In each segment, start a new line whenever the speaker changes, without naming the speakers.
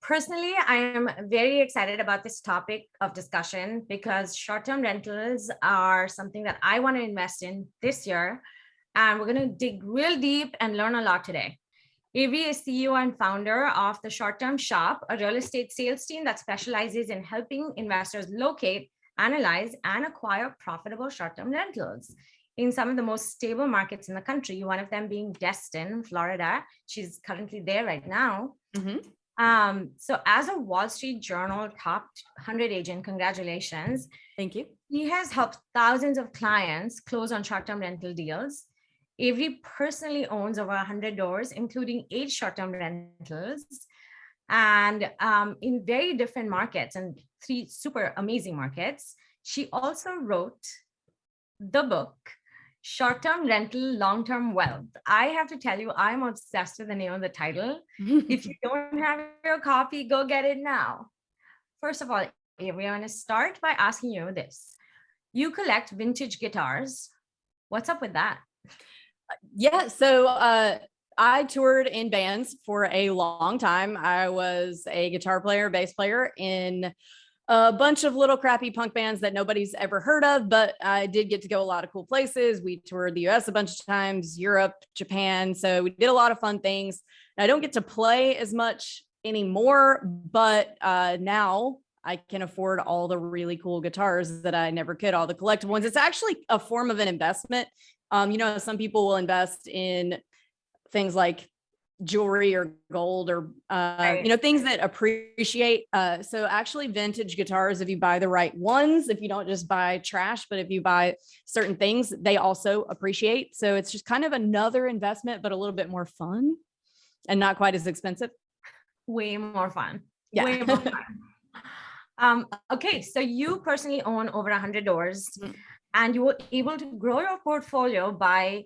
Personally, I am very excited about this topic of discussion because short-term rentals are something that I want to invest in this year. And we're going to dig real deep and learn a lot today. Avery is CEO and founder of the Short-Term Shop, a real estate sales team that specializes in helping investors locate, analyze, and acquire profitable short-term rentals in some of the most stable markets in the country, one of them being Destin, Florida. She's currently there right now. So as a Wall Street Journal top 100 agent, congratulations.
Thank you.
He has helped thousands of clients close on short-term rental deals. Avery personally owns over 100 doors, including 8 short-term rentals, and in very different markets and 3 super amazing markets. She also wrote the book, Short-Term Rental, Long-Term Wealth. I have to tell you, I'm obsessed with the name of the title. If you don't have your copy, go get it now. First of all, Avery, I want to start by asking you this. You collect vintage guitars. What's up with that?
Yeah, so I toured in bands for a long time. I was a guitar player, bass player in a bunch of little crappy punk bands that nobody's ever heard of, but I did get to go a lot of cool places. We toured the US a bunch of times, Europe, Japan. So we did a lot of fun things. I don't get to play as much anymore, but now I can afford all the really cool guitars that I never could, all the collectible ones. It's actually a form of an investment. Some people will invest in things like jewelry or gold or, things that appreciate. So actually vintage guitars, if you buy the right ones, if you don't just buy trash, but if you buy certain things, they also appreciate. So it's just kind of another investment, but a little bit more fun and not quite as expensive.
Way more fun.
Yeah.
Way more fun. Okay. So you personally own over 100 doors and you were able to grow your portfolio by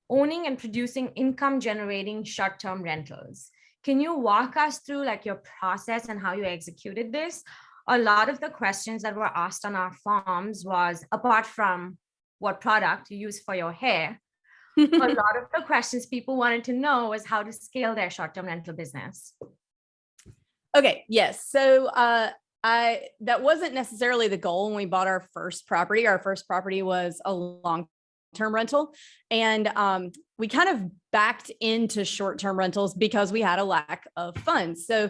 owning and producing income generating short-term rentals. Can you walk us through like your process and how you executed this? A lot of the questions that were asked on our forms was, apart from what product you use for your hair, a lot of the questions people wanted to know was how to scale their short-term rental business.
Okay. Yes. So that wasn't necessarily the goal when we bought our first property. Our first property was a long-term rental, and we kind of backed into short-term rentals because we had a lack of funds. So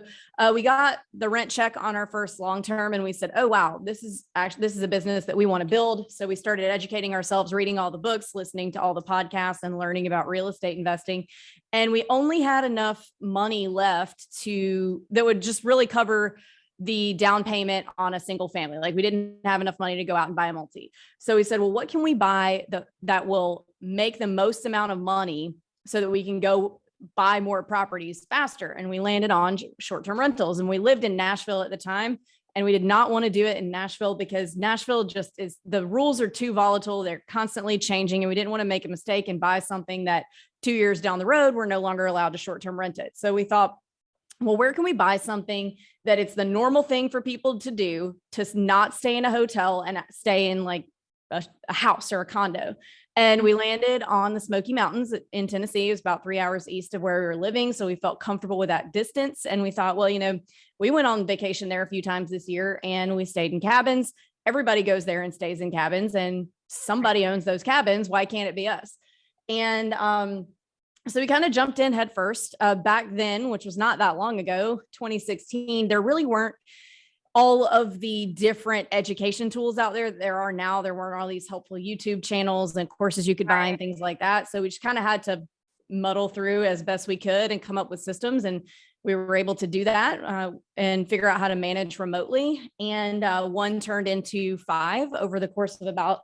we got the rent check on our first long-term, and we said, "Oh wow, this is a business that we want to build." So we started educating ourselves, reading all the books, listening to all the podcasts, and learning about real estate investing. And we only had enough money left that would just really cover the down payment on a single family. Like we didn't have enough money to go out and buy a multi. So we said, well, what can we buy that will make the most amount of money so that we can go buy more properties faster? And we landed on short-term rentals, and we lived in Nashville at the time. And we did not want to do it in Nashville because Nashville the rules are too volatile. They're constantly changing. And we didn't want to make a mistake and buy something that 2 years down the road, we're no longer allowed to short-term rent it. So we thought, well, where can we buy something that it's the normal thing for people to do, to not stay in a hotel and stay in like a house or a condo? And we landed on the Smoky Mountains in Tennessee. It was about 3 hours east of where we were living. So we felt comfortable with that distance. And we thought, well, we went on vacation there a few times this year and we stayed in cabins. Everybody goes there and stays in cabins, and somebody owns those cabins. Why can't it be us? And, so we kind of jumped in head first. Back then, which was not that long ago, 2016, there really weren't all of the different education tools out there there are now. There weren't all these helpful YouTube channels and courses you could buy and things like that. So we just kind of had to muddle through as best we could and come up with systems. And we were able to do that and figure out how to manage remotely. And one turned into 5 over the course of about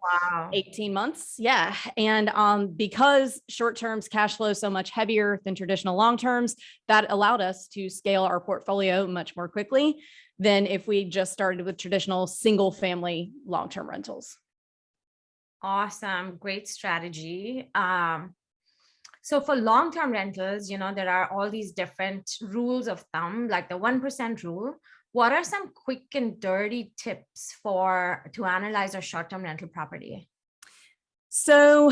18 months. Yeah. And because short terms cash flow so much heavier than traditional long terms, that allowed us to scale our portfolio much more quickly than if we just started with traditional single family long-term rentals.
Awesome. Great strategy. So for long-term rentals, there are all these different rules of thumb, like the 1% rule. What are some quick and dirty tips to analyze a short-term rental property?
So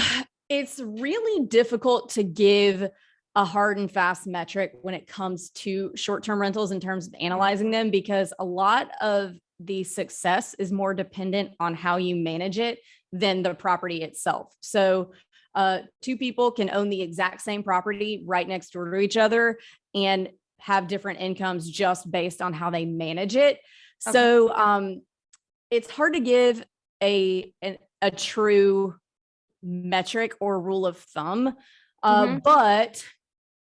it's really difficult to give a hard and fast metric when it comes to short-term rentals in terms of analyzing them, because a lot of the success is more dependent on how you manage it than the property itself. So two people can own the exact same property right next door to each other and have different incomes just based on how they manage it.
Okay.
So it's hard to give a true metric or rule of thumb. But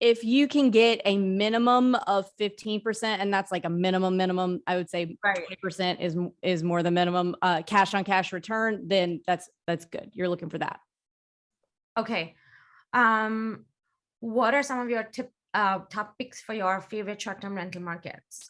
if you can get a minimum of 15%, and that's like a minimum, I would say 20% is more than minimum, cash on cash return, then that's good. You're looking for that.
Okay. What are some of your top picks for your favorite short-term rental markets?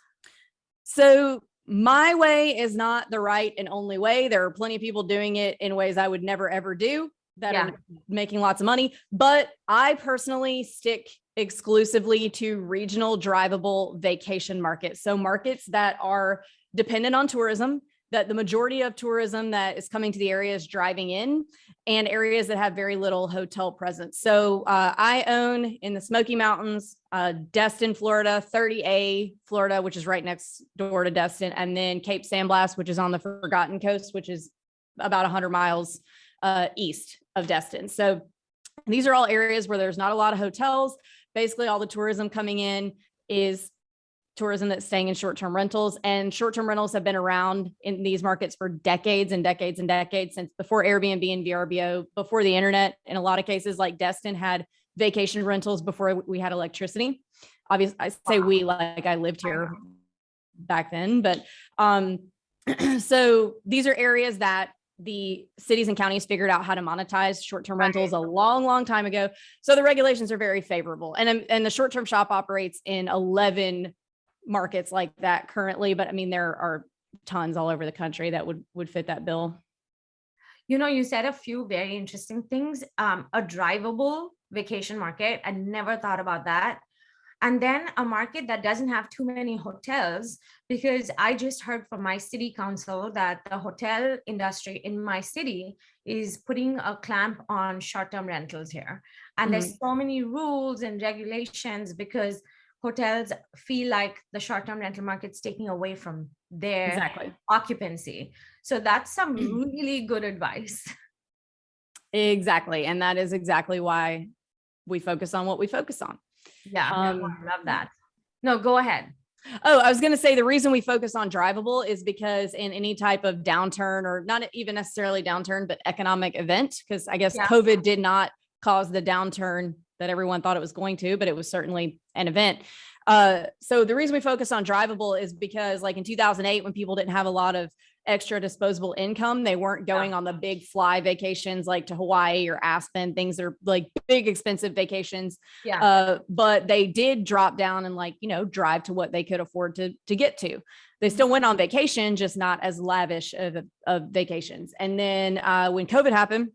So my way is not the right and only way. There are plenty of people doing it in ways I would never, ever do that are making lots of money. But I personally stick exclusively to regional drivable vacation markets. So markets that are dependent on tourism, that the majority of tourism that is coming to the area is driving in, and areas that have very little hotel presence. So I own in the Smoky Mountains, Destin, Florida, 30A, Florida, which is right next door to Destin, and then Cape San Blas, which is on the Forgotten Coast, which is about 100 miles east of Destin. So these are all areas where there's not a lot of hotels. Basically, all the tourism coming in is tourism that's staying in short-term rentals, and short-term rentals have been around in these markets for decades and decades and decades, since before Airbnb and VRBO, before the internet. In a lot of cases, like Destin had vacation rentals before we had electricity. Obviously, I say we, like I lived here back then, but so these are areas that the cities and counties figured out how to monetize short-term rentals a long, long time ago. So the regulations are very favorable. And the short-term shop operates in 11 markets like that currently, but I mean, there are tons all over the country that would fit that bill.
You know, you said a few very interesting things. A drivable vacation market. I never thought about that. And then a market that doesn't have too many hotels, because I just heard from my city council that the hotel industry in my city is putting a clamp on short-term rentals here. And there's so many rules and regulations because hotels feel like the short-term rental market's taking away from their occupancy. So that's some really good advice.
Exactly. And that is exactly why we focus on what we focus on.
Yeah, I love that. No, go ahead.
Oh, I was going to say the reason we focus on drivable is because in any type of downturn, or not even necessarily downturn, but economic event, because I guess COVID did not cause the downturn that everyone thought it was going to, but it was certainly an event. So the reason we focus on drivable is because, like in 2008, when people didn't have a lot of extra disposable income, they weren't going on the big fly vacations like to Hawaii or Aspen, things that are like big expensive vacations. But they did drop down and, like, you know, drive to what they could afford to get to. They still went on vacation, just not as lavish of vacations. And then when COVID happened,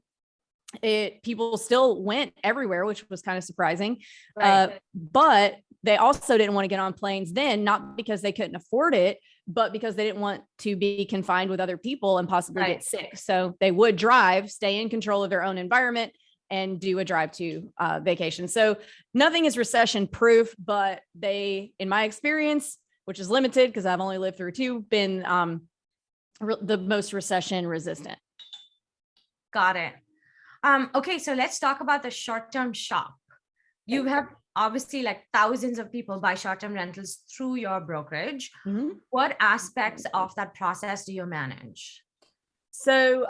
people still went everywhere, which was kind of surprising. But they also didn't want to get on planes then, not because they couldn't afford it, but because they didn't want to be confined with other people and possibly get sick. So they would drive, stay in control of their own environment, and do a drive to vacation. So nothing is recession proof, but they, in my experience, which is limited because I've only lived through two, been the most recession resistant.
Got it. Okay, so let's talk about the short-term shop. You have obviously like thousands of people buy short-term rentals through your brokerage. What aspects of that process do you manage?
So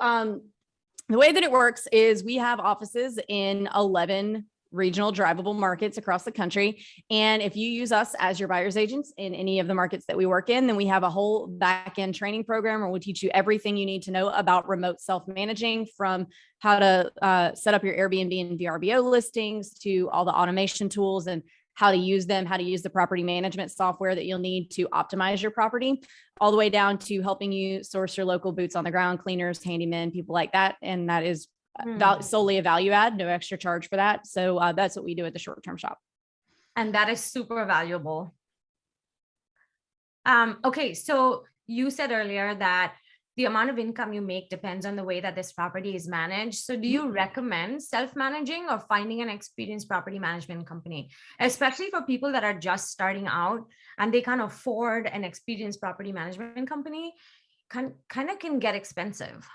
the way that it works is we have offices in 11 regional drivable markets across the country. And if you use us as your buyer's agents in any of the markets that we work in, then we have a whole back-end training program where we teach you everything you need to know about remote self-managing, from how to set up your Airbnb and VRBO listings to all the automation tools and how to use them, how to use the property management software that you'll need to optimize your property, all the way down to helping you source your local boots on the ground, cleaners, handymen, people like that. And that is solely a value add, no extra charge for that. So that's what we do at the short-term shop.
And that is super valuable. Okay, so you said earlier that the amount of income you make depends on the way that this property is managed. So do you recommend self-managing or finding an experienced property management company, especially for people that are just starting out and they can't afford an experienced property management company? Kind of can get expensive.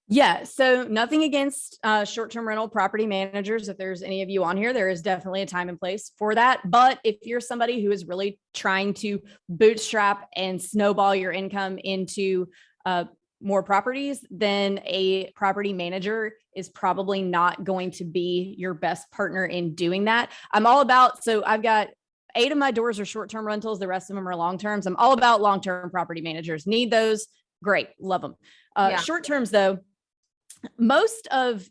Yeah. So nothing against short-term rental property managers. If there's any of you on here, there is definitely a time and place for that. But if you're somebody who is really trying to bootstrap and snowball your income into more properties, then a property manager is probably not going to be your best partner in doing that. So I've got 8 of my doors are short-term rentals. The rest of them are long-terms. I'm all about long-term property managers. Need those. Great. Love them. Short-terms though, most of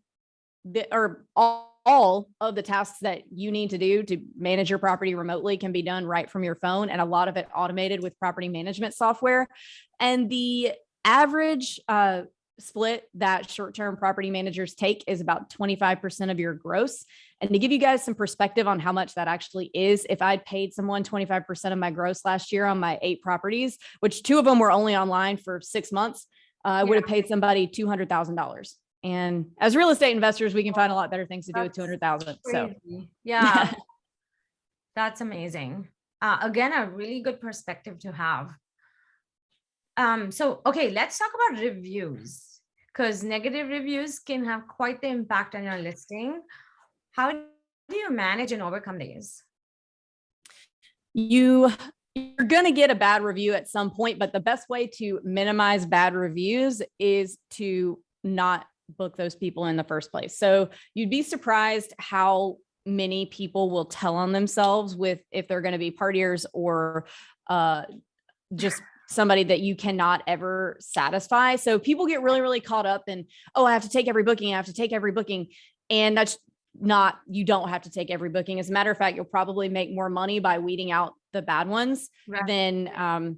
all of the tasks that you need to do to manage your property remotely can be done right from your phone, and a lot of it automated with property management software. And the average split that short-term property managers take is about 25% of your gross. And to give you guys some perspective on how much that actually is, if I'd paid someone 25% of my gross last year on my 8 properties, which 2 of them were only online for 6 months, I would have paid somebody $200,000. And as real estate investors, we can find a lot better things to do with 200,000. So
yeah, that's amazing. Again, a really good perspective to have. So, okay, let's talk about reviews, because negative reviews can have quite the impact on your listing. How do you manage and overcome these?
You're going to get a bad review at some point, but the best way to minimize bad reviews is to not book those people in the first place. So you'd be surprised how many people will tell on themselves if they're going to be partiers or just somebody that you cannot ever satisfy. So people get really, really caught up in, oh, I have to take every booking. I have to take every booking. And that's not, you don't have to take every booking. As a matter of fact, you'll probably make more money by weeding out the bad ones than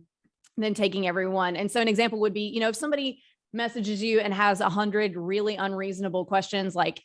taking everyone. And so an example would be, if somebody messages you and has 100 really unreasonable questions, like,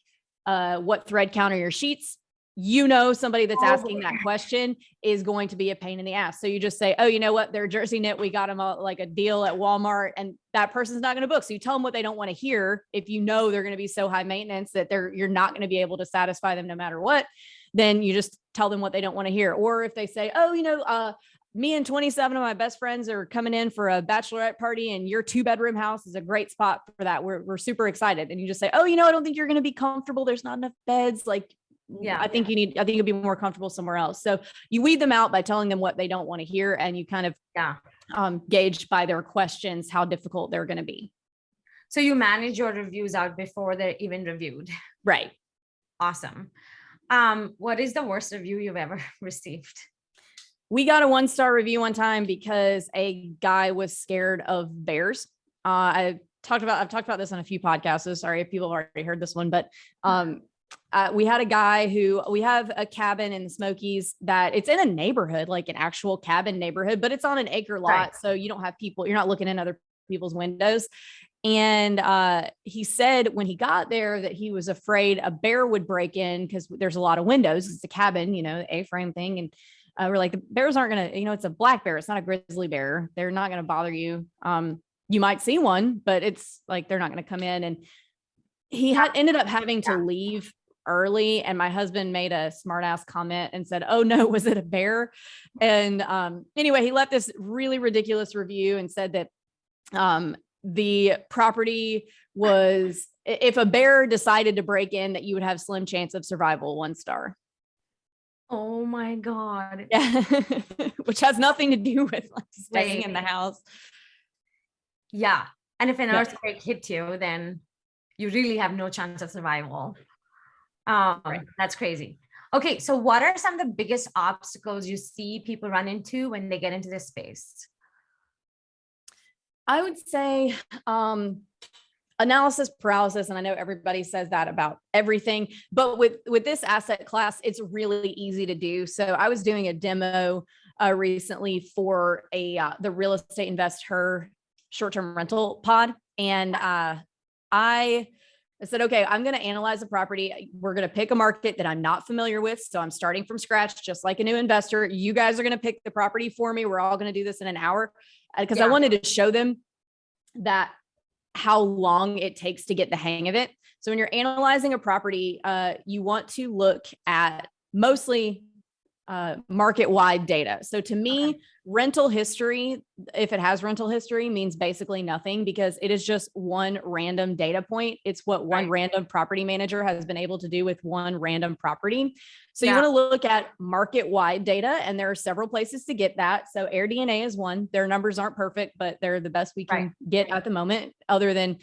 what thread count are your sheets? Somebody that's asking that question is going to be a pain in the ass. So you just say, oh, you know what? They're jersey knit. We got them like a deal at Walmart, and that person's not going to book. So you tell them what they don't want to hear. If they're going to be so high maintenance that you're not going to be able to satisfy them no matter what, then you just tell them what they don't want to hear. Or if they say, oh, me and 27 of my best friends are coming in for a bachelorette party, and your 2-bedroom house is a great spot for that. We're super excited. And you just say, oh, I don't think you're going to be comfortable. There's not enough beds. I think you'll be more comfortable somewhere else. So you weed them out by telling them what they don't want to hear. And you kind of gauge by their questions how difficult they're going to be.
So you manage your reviews out before they're even reviewed.
Right.
Awesome. What is the worst review you've ever received?
We got a 1-star review one time because a guy was scared of bears. I've talked about this on a few podcasts. So sorry if people have already heard this one, but we had a guy we have a cabin in the Smokies that it's in a neighborhood, like an actual cabin neighborhood, but it's on an acre lot. Right. So you don't have people, you're not looking in other people's windows. And he said when he got there that he was afraid a bear would break in because there's a lot of windows. It's a cabin, A-frame thing. And we're like, the bears aren't going to, it's a black bear. It's not a grizzly bear. They're not going to bother you. You might see one, but it's like, they're not going to come in. And he ended up having to leave early. And my husband made a smart ass comment and said, oh no, was it a bear? And anyway, he left this really ridiculous review and said that the property was, if a bear decided to break in, that you would have slim chance of survival, 1 star.
Oh my God.
Yeah. Which has nothing to do with staying in the house.
Yeah. And if an earthquake hit you, then you really have no chance of survival. Right. That's crazy. Okay. So what are some of the biggest obstacles you see people run into when they get into this space?
I would say, analysis paralysis. And I know everybody says that about everything, but with this asset class, it's really easy to do. So I was doing a demo recently for the real estate investor short-term rental pod. And I said, okay, I'm going to analyze the property. We're going to pick a market that I'm not familiar with. So I'm starting from scratch, just like a new investor. You guys are going to pick the property for me. We're all going to do this in an hour because I wanted to show them that how long it takes to get the hang of it. So when you're analyzing a property, you want to look at mostly market-wide data. So to me, rental history, if it has rental history, means basically nothing because it is just one random data point. It's what one random property manager has been able to do with one random property. So you want to look at market-wide data, and there are several places to get that. So AirDNA is one. Their numbers aren't perfect, but they're the best we can get at the moment, other than,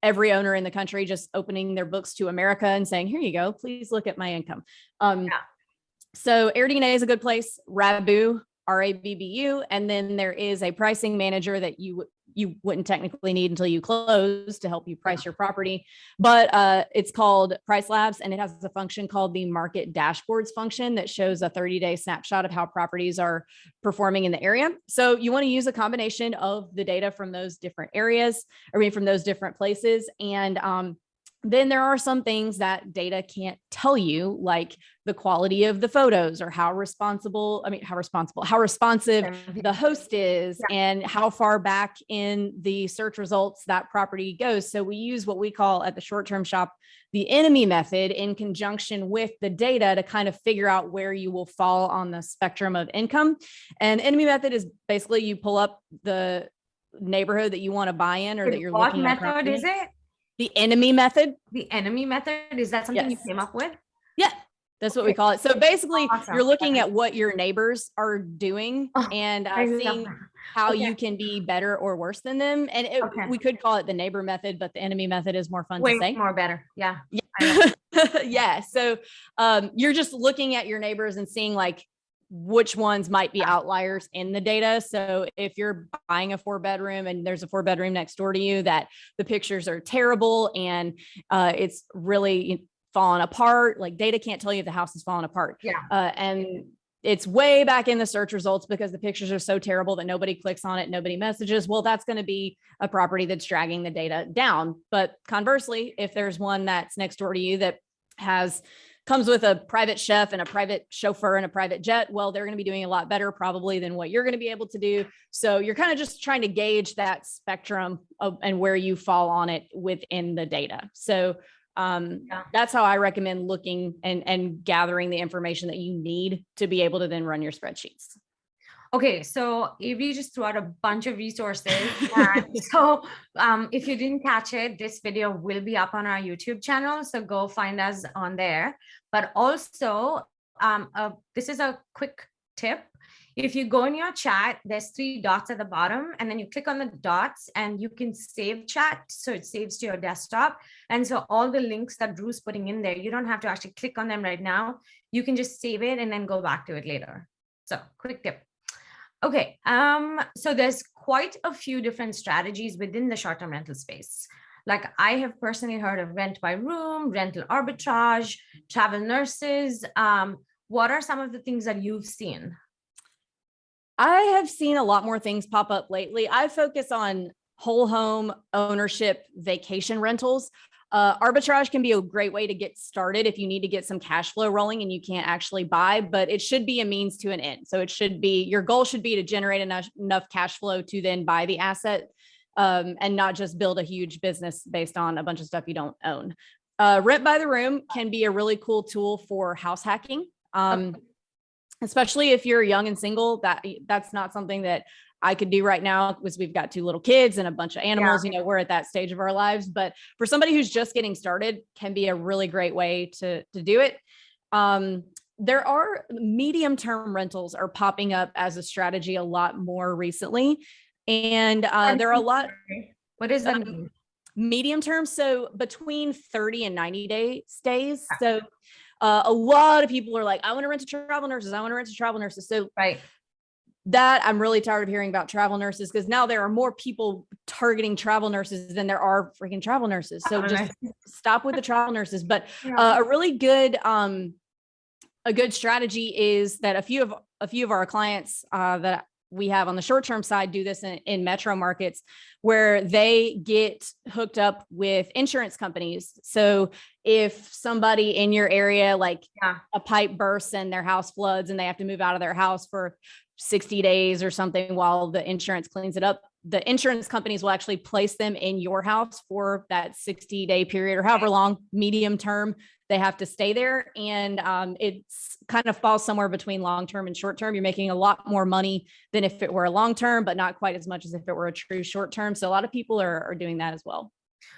every owner in the country just opening their books to America and saying, here you go, please look at my income. So AirDNA is a good place, Rabbu, RABBU, and then there is a pricing manager that you wouldn't technically need until you close to help you price your property, but it's called Price Labs, and it has a function called the Market Dashboards function that shows a 30-day snapshot of how properties are performing in the area. So you want to use a combination of the data from those different areas, from those different places, and then there are some things that data can't tell you, like the quality of the photos or how responsive the host is and how far back in the search results that property goes. So we use what we call at the short-term shop, the enemy method in conjunction with the data to kind of figure out where you will fall on the spectrum of income. And enemy method is basically you pull up the neighborhood that you want to buy in or that you're looking at.
What method is it?
The enemy methed.
The enemy method, is that something you came up with?
Yeah, that's what we call it. So basically you're looking at what your neighbors are doing and seeing how you can be better or worse than them. And we could call it the neighbor method, but the enemy method is more fun to say.
More better. Yeah.
Yeah. So you're just looking at your neighbors and seeing like which ones might be outliers in the data. So if you're buying a 4-bedroom and there's a 4-bedroom next door to you that the pictures are terrible and it's really fallen apart, like data can't tell you if the house is falling apart. And it's way back in the search results because the pictures are so terrible that nobody clicks on it, nobody messages. Well, that's going to be a property that's dragging the data down. But conversely, if there's one that's next door to you that comes with a private chef and a private chauffeur and a private jet, well, they're going to be doing a lot better probably than what you're going to be able to do. So you're kind of just trying to gauge that spectrum and where you fall on it within the data. So that's how I recommend looking and gathering the information that you need to be able to then run your spreadsheets.
Okay, so Avery just threw out a bunch of resources. So if you didn't catch it, this video will be up on our YouTube channel. So go find us on there. But also, this is a quick tip. If you go in your chat, there's 3 dots at the bottom, and then you click on the dots and you can save chat. So it saves to your desktop. And so all the links that Drew's putting in there, you don't have to actually click on them right now. You can just save it and then go back to it later. So quick tip. Okay, so there's quite a few different strategies within the short-term rental space. Like I have personally heard of rent by room, rental arbitrage, travel nurses. What are some of the things that you've seen?
I have seen a lot more things pop up lately. I focus on whole home ownership vacation rentals. Arbitrage can be a great way to get started if you need to get some cash flow rolling and you can't actually buy, but it should be a means to an end. So it should be, your goal should be to generate enough cash flow to then buy the asset and not just build a huge business based on a bunch of stuff you don't own. Rent by the room can be a really cool tool for house hacking. Especially if you're young and single, that's not something that I could do right now because we've got 2 little kids and a bunch of animals, we're at that stage of our lives. But for somebody who's just getting started, can be a really great way to do it. There are medium-term rentals are popping up as a strategy a lot more recently. And there are a lot.
What is that?
Medium term. So between 30 and 90-day stays. So a lot of people are like, I want to rent to travel nurses. I want to rent to travel nurses. So that I'm really tired of hearing about travel nurses because now there are more people targeting travel nurses than there are freaking travel nurses. So just stop with the travel nurses. But a really good, a good strategy is that a few of our clients that we have on the short-term side do this in metro markets where they get hooked up with insurance companies. So if somebody in your area, like a pipe bursts and their house floods and they have to move out of their house for 60 days or something while the insurance cleans it up. The insurance companies will actually place them in your house for that 60-day period or however long, medium term, they have to stay there. And it's kind of falls somewhere between long-term and short-term. You're making a lot more money than if it were a long-term, but not quite as much as if it were a true short-term. So a lot of people are doing that as well.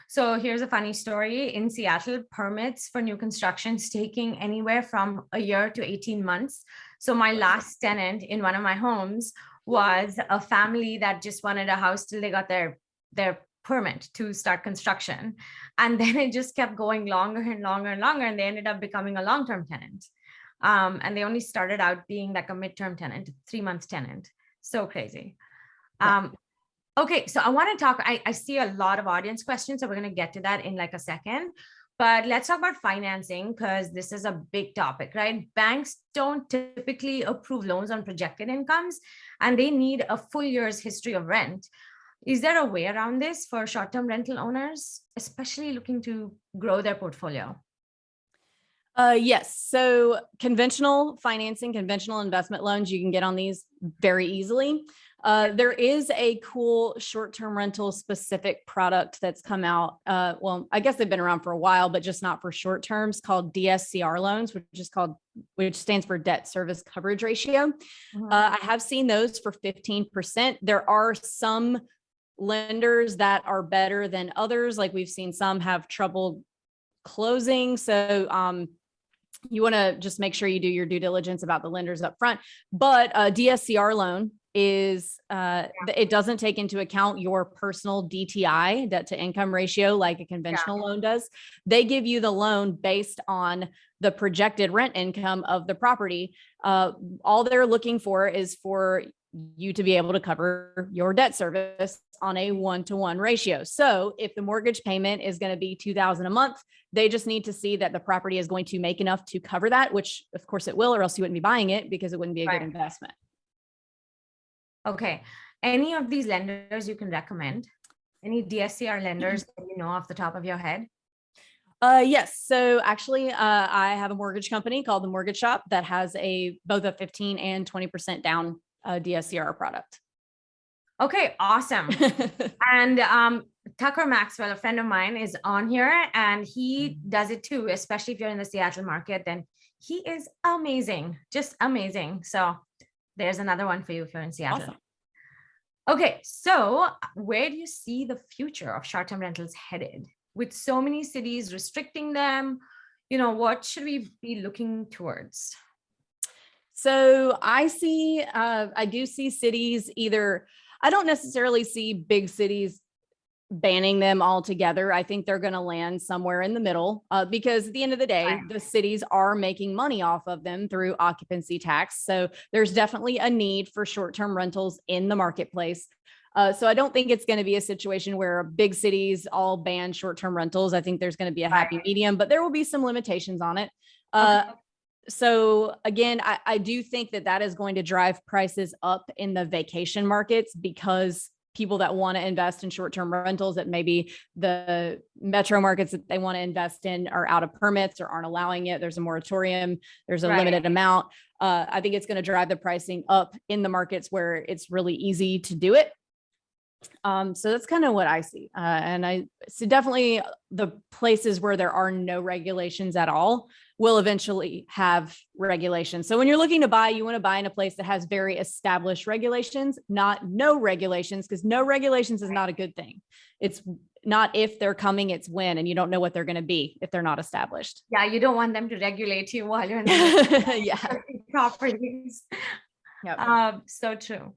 So here's a funny story. In Seattle, permits for new constructions taking anywhere from a year to 18 months. So my last tenant in one of my homes was a family that just wanted a house till they got their permit to start construction. And then it just kept going longer and longer and longer. And they ended up becoming a long-term tenant. And they only started out being like a midterm tenant, 3-month tenant. So crazy. Okay, so I want to talk, I see a lot of audience questions, so we're going to get to that in like a second. But let's talk about financing, because this is a big topic, right? Banks don't typically approve loans on projected incomes, and they need a full year's history of rent. Is there a way around this for short-term rental owners, especially looking to grow their portfolio?
Yes. So conventional financing, conventional investment loans, you can get on these very easily. There is a cool short-term rental specific product that's come out. Well, I guess they've been around for a while, but just not for short terms, called Dscr Loans, which stands for debt service coverage ratio. I have seen those for 15%. There are some lenders that are better than others. Like we've seen some have trouble closing. So, you want to just make sure you do your due diligence about the lenders up front. But a DSCR loan is, it doesn't take into account your personal DTI, debt to income ratio, like a conventional loan does. They give you the loan based on the projected rent income of the property. All they're looking for is for you to be able to cover your debt service on a 1-to-1 ratio. So if the mortgage payment is going to be $2,000 a month, they just need to see that the property is going to make enough to cover that, which of course it will, or else you wouldn't be buying it because it wouldn't be a good investment.
Okay. Any of these lenders you can recommend? Any DSCR lenders that you know off the top of your head?
Yes. So actually, I have a mortgage company called The Mortgage Shop that has both a 15 and 20% down DSCR product.
Okay, awesome. And Tucker Maxwell, a friend of mine, is on here and he does it too, especially if you're in the Seattle market, then he is amazing, just amazing. So there's another one for you if you're in Seattle.
Awesome.
Okay, so where do you see the future of short-term rentals headed? With so many cities restricting them, what should we be looking towards?
So I do see cities I don't necessarily see big cities banning them altogether. I think they're going to land somewhere in the middle because at the end of the day, the cities are making money off of them through occupancy tax. So there's definitely a need for short-term rentals in the marketplace. So I don't think it's going to be a situation where big cities all ban short-term rentals. I think there's going to be a happy medium, but there will be some limitations on it. So again, I do think that is going to drive prices up in the vacation markets because people that want to invest in short-term rentals that maybe the metro markets that they want to invest in are out of permits or aren't allowing it. There's a moratorium. There's a limited amount. I think it's going to drive the pricing up in the markets where it's really easy to do it. So that's kind of what I see. And I see definitely the places where there are no regulations at all will eventually have regulations. So when you're looking to buy, you want to buy in a place that has very established regulations, not no regulations, because no regulations is not a good thing. It's not if they're coming, it's when, and you don't know what they're going to be if they're not established.
Yeah, you don't want them to regulate you while you're in the properties. Yep. So true.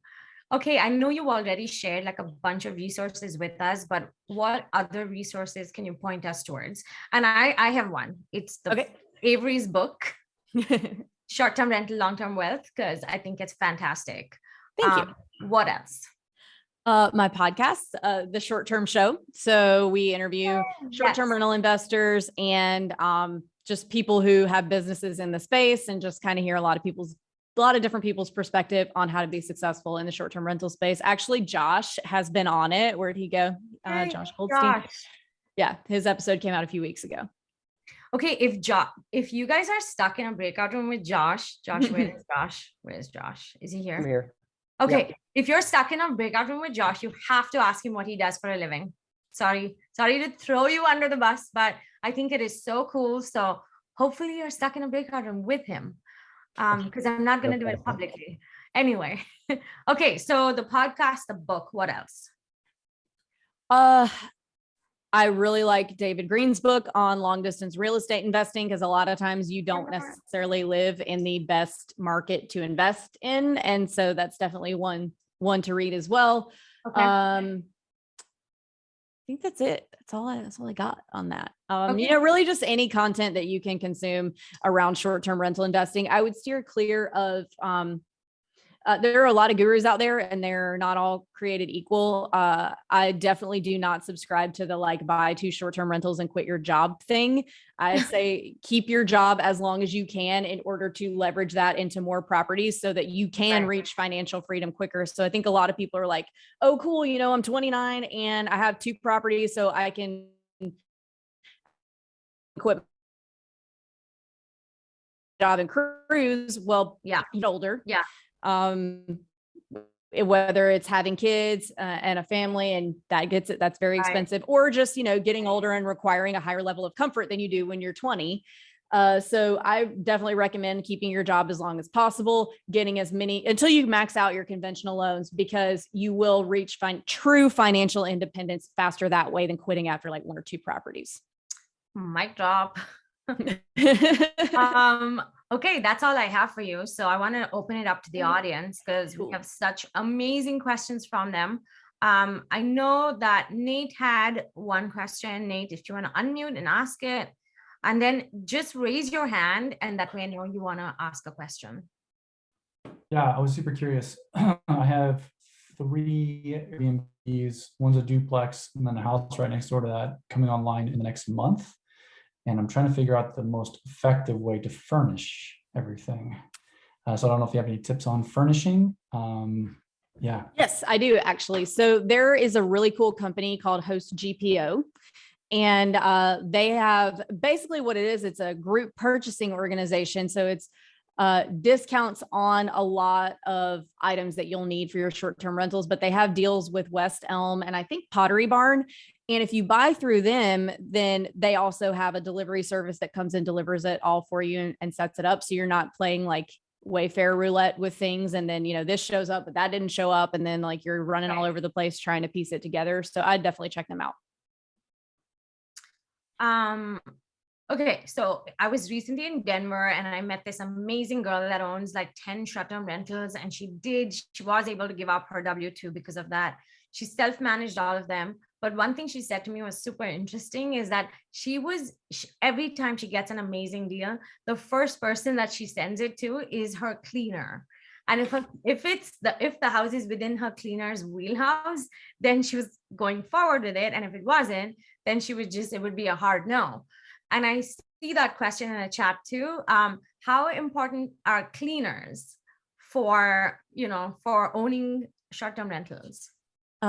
Okay, I know you already shared like a bunch of resources with us, but what other resources can you point us towards? And I have one. It's Avery's book, Short-Term Rental, Long-Term Wealth, because I think it's fantastic.
Thank you.
What else?
My podcast, The Short-Term Show. So we interview short-term rental investors and just people who have businesses in the space and just kind of hear a lot of different people's perspective on how to be successful in the short-term rental space. Actually, Josh has been on it. Where'd he go? Josh Goldstein. Yeah. His episode came out a few weeks ago.
Okay, if you guys are stuck in a breakout room with Josh, where is Josh? Where is Josh? Is he
I'm
here?
here.
Okay,
Yep.
if you're stuck in a breakout room with Josh, you have to ask him what he does for a living. Sorry to throw you under the bus, but I think it is so cool. So hopefully you're stuck in a breakout room with him, because I'm not going to do it publicly. Anyway, okay, so the podcast, the book, what else?
I really like David Green's book on long distance real estate investing, because a lot of times you don't necessarily live in the best market to invest in. And so that's definitely one to read as well.
Okay.
I think that's it. That's all I got on that.
Okay.
Really just any content that you can consume around short-term rental investing. I would steer clear of, there are a lot of gurus out there and they're not all created equal. I definitely do not subscribe to the buy 2 short-term rentals and quit your job thing. I say keep your job as long as you can in order to leverage that into more properties so that you can reach financial freedom quicker. So I think a lot of people are like, oh, cool. I'm 29 and I have 2 properties, so I can quit job and cruise. Well,
Yeah.
you're older.
Yeah.
Whether it's having kids and a family, and that's very expensive, or just, getting older and requiring a higher level of comfort than you do when you're 20. So I definitely recommend keeping your job as long as possible, getting as many until you max out your conventional loans, because you will reach true financial independence faster that way than quitting after 1 or 2 properties.
Mic drop. Okay, that's all I have for you. So I want to open it up to the audience because we have such amazing questions from them. I know that Nate had one question. Nate, if you want to unmute and ask it, and then just raise your hand, and that way I know you want to ask a question.
Yeah, I was super curious. I have 3 Airbnbs. One's a duplex and then a house right next door to that coming online in the next month. And I'm trying to figure out the most effective way to furnish everything. So I don't know if you have any tips on furnishing. Yeah.
Yes, I do actually. So there is a really cool company called Host GPO. And they have basically what it is. It's a group purchasing organization. So it's discounts on a lot of items that you'll need for your short-term rentals, but they have deals with West Elm and I think Pottery Barn. And if you buy through them, then they also have a delivery service that comes and delivers it all for you and sets it up. So you're not playing Wayfair roulette with things. And then, this shows up, but that didn't show up. And then you're running all over the place trying to piece it together. So I'd definitely check them out.
Okay, so I was recently in Denver and I met this amazing girl that owns 10 short-term rentals, and she was able to give up her W-2 because of that. She self-managed all of them. But one thing she said to me was super interesting is that every time she gets an amazing deal, the first person that she sends it to is her cleaner. And if the house is within her cleaner's wheelhouse, then she was going forward with it. And if it wasn't, then it would be a hard no. And I see that question in the chat too. How important are cleaners for owning short-term rentals?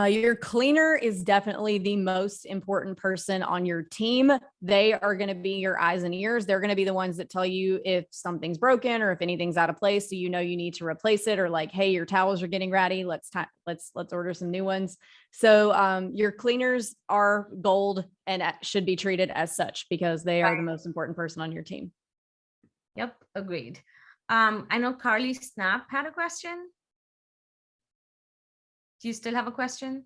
Your cleaner is definitely the most important person on your team. They are going to be your eyes and ears. They're going to be the ones that tell you if something's broken or if anything's out of place. So you need to replace it, or hey, your towels are getting ratty. Let's order some new ones. So your cleaners are gold and should be treated as such because they are the most important person on your team.
Yep, agreed. I know Carly Snap had a question. Do you still have a question?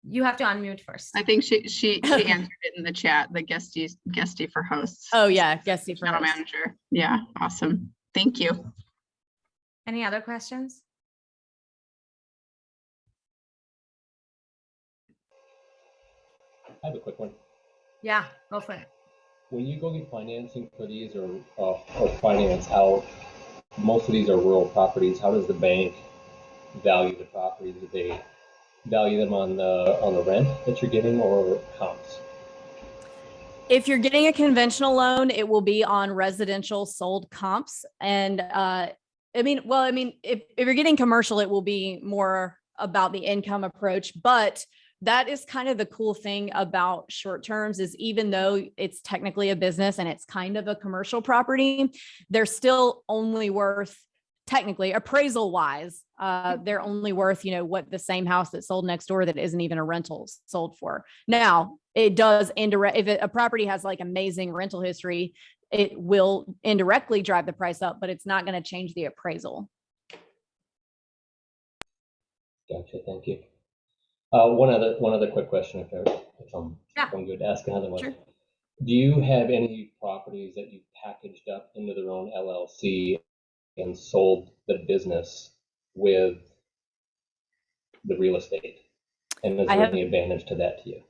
You have to unmute first.
I think she answered it in the chat, the guestie for hosts.
Oh yeah, guestie for
general
hosts.
manager. Yeah, awesome. Thank you.
Any other questions?
I have a quick one.
Yeah, go for it.
When you go get financing for these or finance out, most of these are rural properties. How does the bank value the properties? Do they value them on the rent that you're getting or comps?
If you're getting a conventional loan, it will be on residential sold comps. And if you're getting commercial, it will be more about the income approach. But that is kind of the cool thing about short terms is even though it's technically a business and it's kind of a commercial property, they're still only worth, technically appraisal wise, they're only worth, what the same house that sold next door that isn't even a rental sold for. Now it does indirect, if a property has like amazing rental history, it will indirectly drive the price up, but it's not going to change the appraisal.
Gotcha. Thank you. One other quick question, if I'm good to ask another one.
Sure.
Do you have any properties that you packaged up into their own LLC and sold the business with the real estate? And is there any advantage to that to you?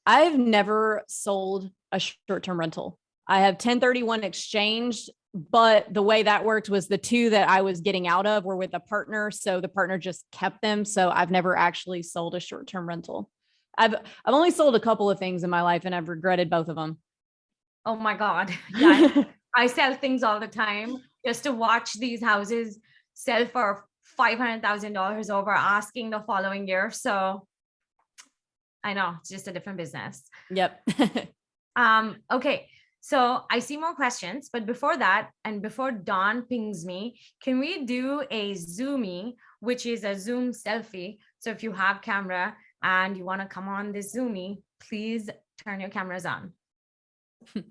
I've never sold a short-term rental. I have 1031 exchanged, but the way that worked was the two that I was getting out of were with a partner. So the partner just kept them. So I've never actually sold a short-term rental. I've only sold a couple of things in my life and I've regretted both of them.
Oh my God. Yeah. I sell things all the time just to watch these houses sell for $500,000 over asking the following year. So I know it's just a different business.
Yep.
Okay. So I see more questions, but before that, and before Dawn pings me, can we do a Zoomie, which is a Zoom selfie? So if you have camera and you want to come on this Zoomie, please turn your cameras on. I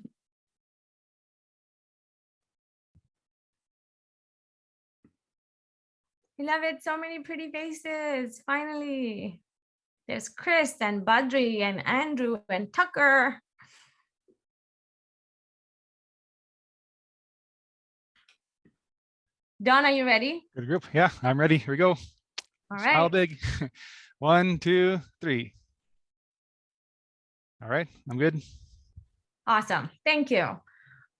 love it. So many pretty faces. Finally. There's Chris and Badri and Andrew and Tucker. Don, are you ready?
Good group. Yeah, I'm ready. Here we go.
All right.
Smile big. 1, 2, 3. All right, I'm good.
Awesome. Thank you.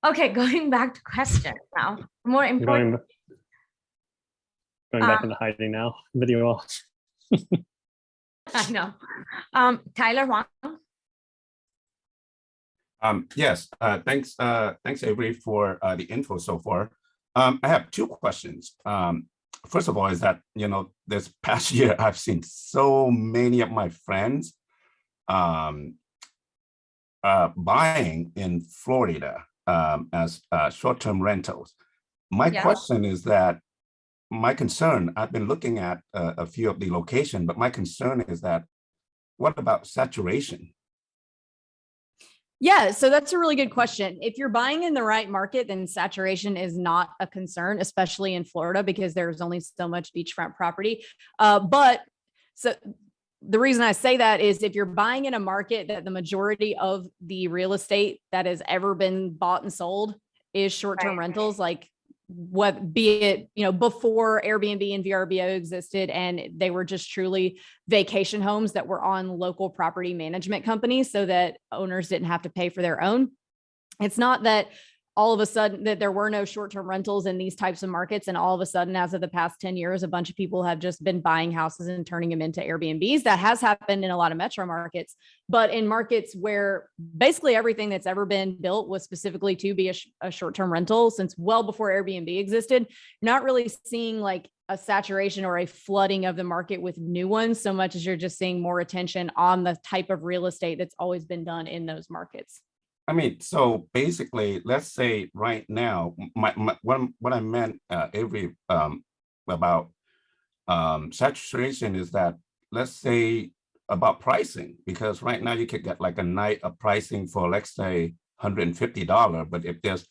Okay, going back to questions now. More important.
Going back into hiding now. Video off.
I know. Tyler Huang.
Yes, thanks Avery for the info so far. I have two questions. First of all, is that, this past year, I've seen so many of my friends buying in Florida as short-term rentals. My question is that my concern, I've been looking at a few of the locations, but my concern is that what about saturation?
Yeah, so that's a really good question. If you're buying in the right market, then saturation is not a concern, especially in Florida, because there's only so much beachfront property. But so the reason I say that is if you're buying in a market that the majority of the real estate that has ever been bought and sold is short-term rentals, like what be it, before Airbnb and VRBO existed, and they were just truly vacation homes that were on local property management companies so that owners didn't have to pay for their own. It's not that all of a sudden that there were no short-term rentals in these types of markets. And all of a sudden, as of the past 10 years, a bunch of people have just been buying houses and turning them into Airbnbs. That has happened in a lot of metro markets, but in markets where basically everything that's ever been built was specifically to be a short-term rental since well before Airbnb existed, you're not really seeing like a saturation or a flooding of the market with new ones so much as you're just seeing more attention on the type of real estate that's always been done in those markets.
I mean, so basically, let's say right now, what I meant, Avery, about saturation is that, let's say about pricing, because right now you could get like a night of pricing for, let's say, $150, but if there's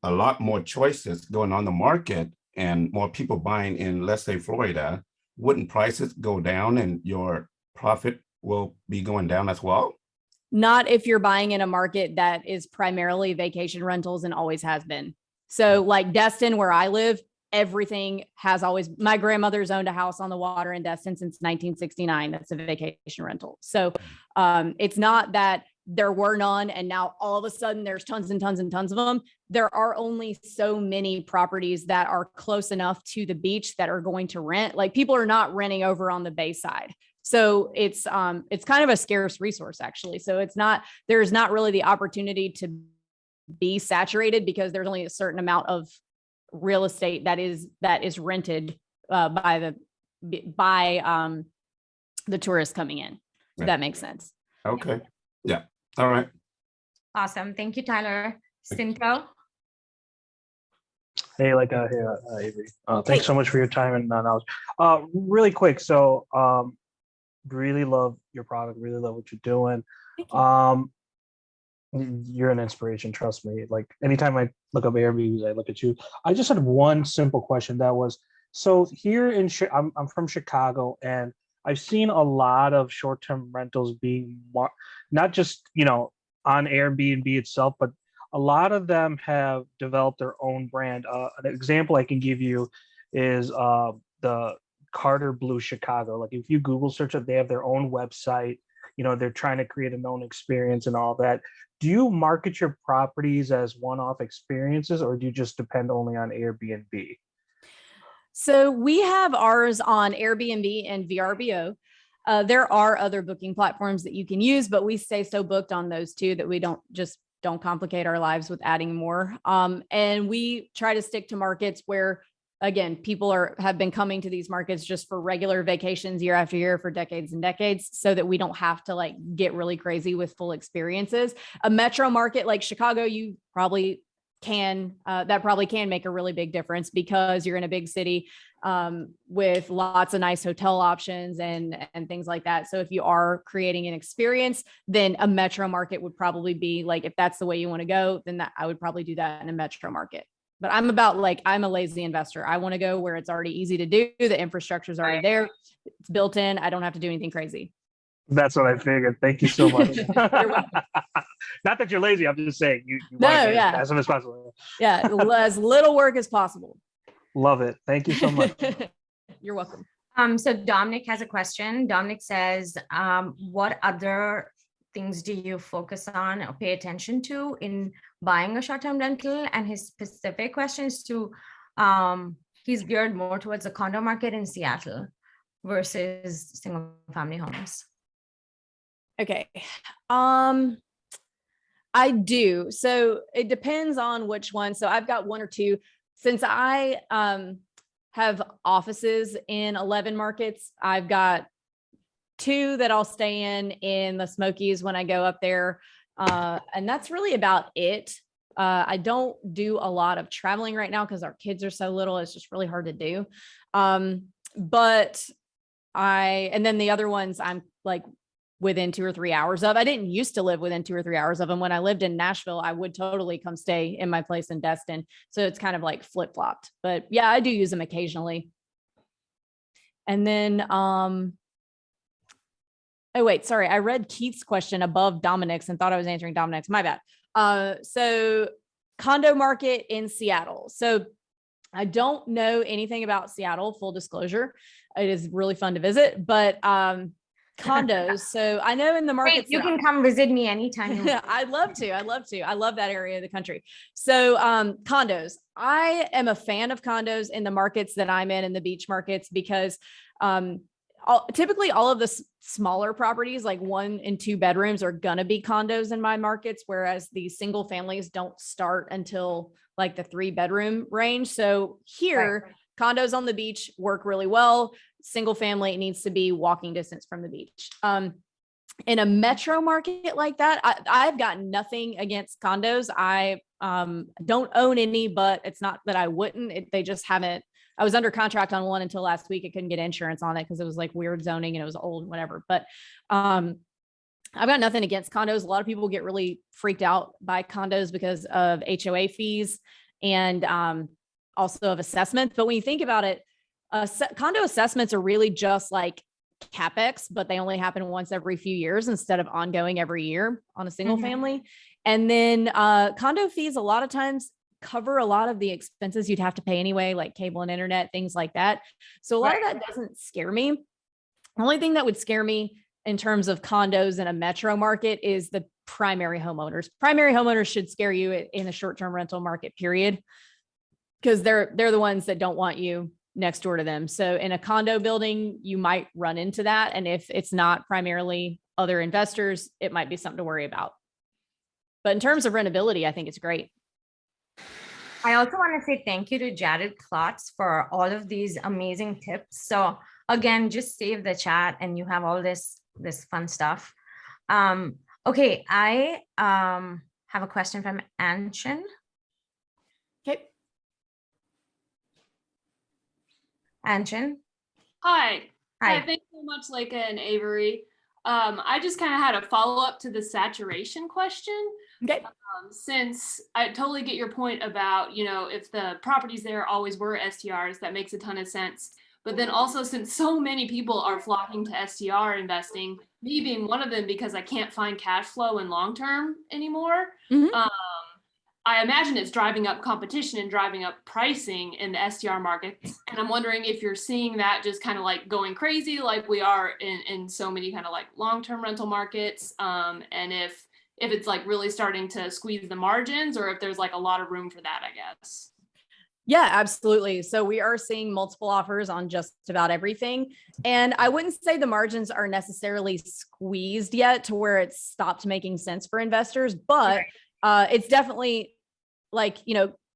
a lot more choices going on the market and more people buying in, let's say, Florida, wouldn't prices go down and your profit will be going down as well?
Not if you're buying in a market that is primarily vacation rentals and always has been. So like Destin, where I live, everything has always, my grandmother's owned a house on the water in Destin since 1969. That's a vacation rental. So it's not that there were none and now all of a sudden there's tons and tons and tons of them. There are only so many properties that are close enough to the beach that are going to rent. Like people are not renting over on the bay side. So it's kind of a scarce resource actually. So there's not really the opportunity to be saturated because there's only a certain amount of real estate that is rented by the tourists coming in. if that makes sense.
Okay. Yeah. All right.
Awesome. Thank you, Tyler. Cinto?
Hey, Avery. Thanks so much for your time and knowledge. Really quick. So, really love your product. Really love what you're doing. You're an inspiration. Trust me. Like anytime I look up Airbnbs, I look at you. I just had one simple question. That was, so here in I'm from Chicago, and I've seen a lot of short-term rentals being not just on Airbnb itself, but a lot of them have developed their own brand. An example I can give you is the Carter Blue Chicago. Like if you Google search it, they have their own website. They're trying to create an own experience and all that. Do you market your properties as one-off experiences, or do you just depend only on Airbnb?
So we have ours on Airbnb and VRBO. There are other booking platforms that you can use, but we stay so booked on those two that we don't complicate our lives with adding more. And we try to stick to markets where, again, people have been coming to these markets just for regular vacations year after year for decades and decades, so that we don't have to get really crazy with full experiences. A metro market like Chicago, you probably can make a really big difference because you're in a big city with lots of nice hotel options and things like that. So if you are creating an experience, then a metro market would probably be if that's the way you want to go, then I would probably do that in a metro market. But I'm a lazy investor. I want to go where it's already easy to do. The infrastructure is already there. It's built in. I don't have to do anything crazy.
That's what I figured. Thank you so much. Not that you're lazy. I'm just saying you as soon as possible.
Yeah, as little work as possible.
Love it. Thank you so much.
You're welcome.
So Dominic has a question. Dominic says, what other things do you focus on or pay attention to in buying a short-term rental? And his specific question is he's geared more towards the condo market in Seattle versus single family homes.
Okay. I do. So it depends on which one. So I've got one or two. Since I have offices in 11 markets, I've got 2 that I'll stay in the Smokies when I go up there. And that's really about it. I don't do a lot of traveling right now because our kids are so little. It's just really hard to do. And then the other ones I'm within 2 or 3 hours of. I didn't used to live within 2 or 3 hours of them. When I lived in Nashville, I would totally come stay in my place in Destin. So it's kind of flip-flopped, but yeah, I do use them occasionally. And then, oh wait, sorry. I read Keith's question above Dominic's and thought I was answering Dominic's. My bad. So condo market in Seattle. So I don't know anything about Seattle, full disclosure. It is really fun to visit, but condos. So I know in the market,
you can come visit me anytime.
I'd love to. I love that area of the country. So condos. I am a fan of condos in the markets that I'm in the beach markets, because typically all of the smaller properties, like 1 and 2 bedrooms, are going to be condos in my markets, whereas the single families don't start until the 3-bedroom range. So here, condos on the beach work really well. Single family, it needs to be walking distance from the beach. In a metro market like that, I've got nothing against condos. I don't own any, but it's not that I wouldn't. They just haven't. I was under contract on one until last week. I couldn't get insurance on it because it was weird zoning and it was old and whatever. But I've got nothing against condos. A lot of people get really freaked out by condos because of HOA fees and also of assessments. But when you think about it, condo assessments are really just like CapEx, but they only happen once every few years instead of ongoing every year on a single family. And then condo fees a lot of times cover a lot of the expenses you'd have to pay anyway, like cable and internet, things like that. So a lot of that doesn't scare me. The only thing that would scare me in terms of condos in a metro market is the primary homeowners. Primary homeowners should scare you in a short-term rental market, period, because they're the ones that don't want you next door to them. So in a condo building, you might run into that. And if it's not primarily other investors, it might be something to worry about. But in terms of rentability, I think it's great.
I also want to say thank you to Jared Klotz for all of these amazing tips. So again, just save the chat and you have all this this fun stuff. Okay, I have a question from Anshin.
Okay.
Anshin.
Hi.
Hi.
Thanks so much, Leka and Avery. I just kind of had a follow-up to the saturation question.
Okay.
Since I totally get your point about, if the properties there always were STRs, that makes a ton of sense. But then also, since so many people are flocking to STR investing, me being one of them because I can't find cash flow in long-term anymore, I imagine it's driving up competition and driving up pricing in the STR market. And I'm wondering if you're seeing that just kind of like going crazy like we are in so many kind of like long-term rental markets. And if it's like really starting to squeeze the margins, or if there's like a lot of room for that, I guess.
Yeah, absolutely. So we are seeing multiple offers on just about everything. And I wouldn't say the margins are necessarily squeezed yet to where it's stopped making sense for investors, but it's definitely like,